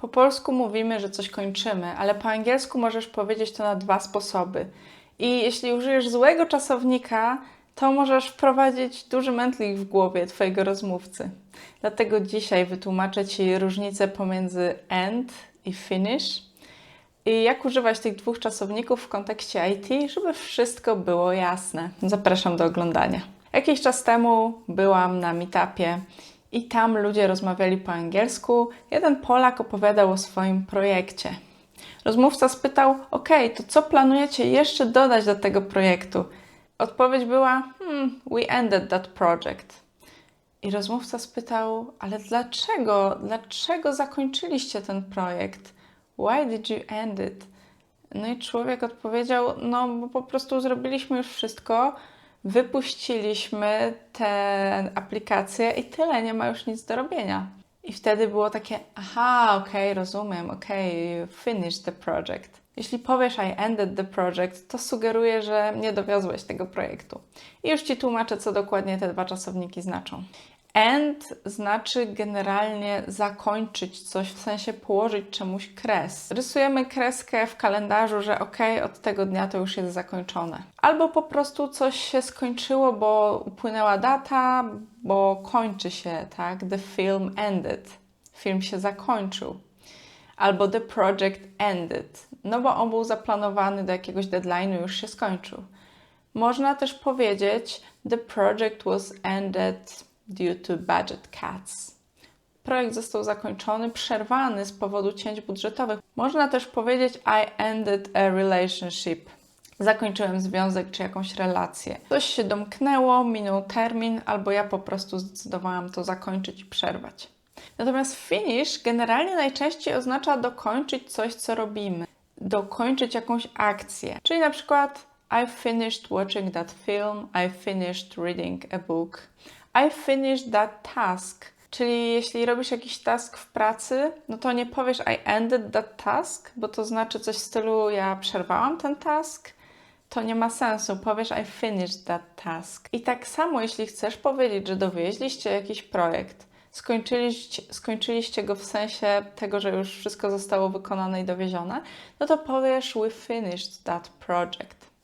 Po polsku mówimy, że coś kończymy, ale po angielsku możesz powiedzieć to na dwa sposoby. I jeśli użyjesz złego czasownika, to możesz wprowadzić duży mętlik w głowie Twojego rozmówcy. Dlatego dzisiaj wytłumaczę Ci różnicę pomiędzy end i finish i jak używać tych dwóch czasowników w kontekście IT, żeby wszystko było jasne. Zapraszam do oglądania. Jakiś czas temu byłam na meetupie i tam ludzie rozmawiali po angielsku. Jeden Polak opowiadał o swoim projekcie. Rozmówca spytał, to co planujecie jeszcze dodać do tego projektu? Odpowiedź była, we ended that project. I rozmówca spytał, ale dlaczego? Dlaczego zakończyliście ten projekt? Why did you end it? No i człowiek odpowiedział, bo po prostu zrobiliśmy już wszystko, wypuściliśmy tę aplikację i tyle, nie ma już nic do robienia. I wtedy było takie, rozumiem, finish the project. Jeśli powiesz I ended the project, to sugeruje, że nie dowiozłeś tego projektu. I już Ci tłumaczę, co dokładnie te dwa czasowniki znaczą. End znaczy generalnie zakończyć coś, w sensie położyć czemuś kres. Rysujemy kreskę w kalendarzu, że od tego dnia to już jest zakończone. Albo po prostu coś się skończyło, bo upłynęła data, bo kończy się, tak? The film ended. Film się zakończył. Albo the project ended. Bo on był zaplanowany do jakiegoś deadline'u, już się skończył. Można też powiedzieć the project was ended due to budget cuts. Projekt został zakończony, przerwany z powodu cięć budżetowych. Można też powiedzieć I ended a relationship. Zakończyłem związek czy jakąś relację. Coś się domknęło, minął termin, albo ja po prostu zdecydowałam to zakończyć i przerwać. Natomiast finish generalnie najczęściej oznacza dokończyć coś, co robimy. Dokończyć jakąś akcję. Czyli na przykład I finished watching that film, I finished reading a book. I finished that task. Czyli jeśli robisz jakiś task w pracy, to nie powiesz I ended that task, bo to znaczy coś w stylu ja przerwałam ten task. To nie ma sensu. Powiesz I finished that task. I tak samo jeśli chcesz powiedzieć, że dowieźliście jakiś projekt, skończyliście go w sensie tego, że już wszystko zostało wykonane i dowiezione, to powiesz we finished that project.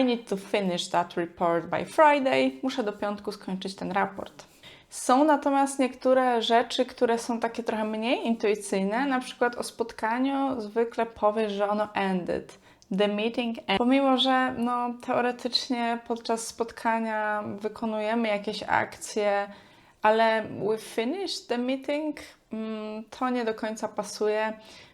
I need to finish that report by Friday. Muszę do piątku skończyć ten raport. Są natomiast niektóre rzeczy, które są takie trochę mniej intuicyjne. Na przykład o spotkaniu zwykle powiesz, że ono ended. The meeting ended. Pomimo, że teoretycznie podczas spotkania wykonujemy jakieś akcje, ale we finished the meeting, to nie do końca pasuje,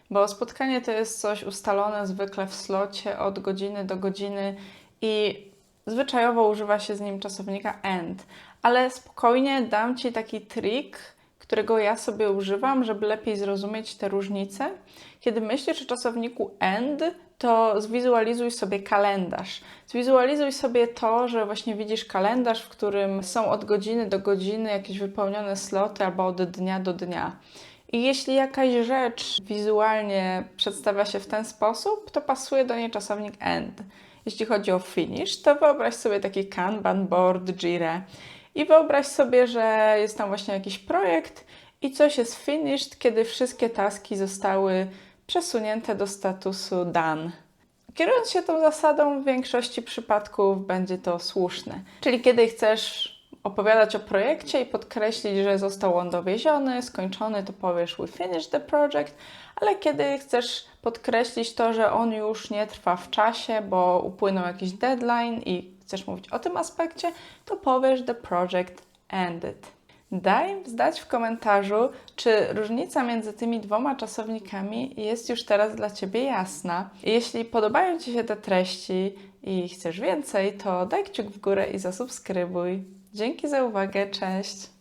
bo spotkanie to jest coś ustalone zwykle w slocie od godziny do godziny i zwyczajowo używa się z nim czasownika end. Ale spokojnie dam Ci taki trik, którego ja sobie używam, żeby lepiej zrozumieć te różnice. Kiedy myślisz o czasowniku end, to zwizualizuj sobie kalendarz. Zwizualizuj sobie to, że właśnie widzisz kalendarz, w którym są od godziny do godziny jakieś wypełnione sloty albo od dnia do dnia. I jeśli jakaś rzecz wizualnie przedstawia się w ten sposób, to pasuje do niej czasownik end. Jeśli chodzi o finish, to wyobraź sobie taki Kanban board, Jira i wyobraź sobie, że jest tam właśnie jakiś projekt i coś jest finished, kiedy wszystkie taski zostały przesunięte do statusu done. Kierując się tą zasadą, w większości przypadków będzie to słuszne. Czyli kiedy chcesz opowiadać o projekcie i podkreślić, że został on dowieziony, skończony, to powiesz we finished the project, ale kiedy chcesz podkreślić to, że on już nie trwa w czasie, bo upłynął jakiś deadline i chcesz mówić o tym aspekcie, to powiesz the project ended. Daj znać w komentarzu, czy różnica między tymi dwoma czasownikami jest już teraz dla Ciebie jasna. Jeśli podobają Ci się te treści i chcesz więcej, to daj kciuk w górę i zasubskrybuj. Dzięki za uwagę, cześć!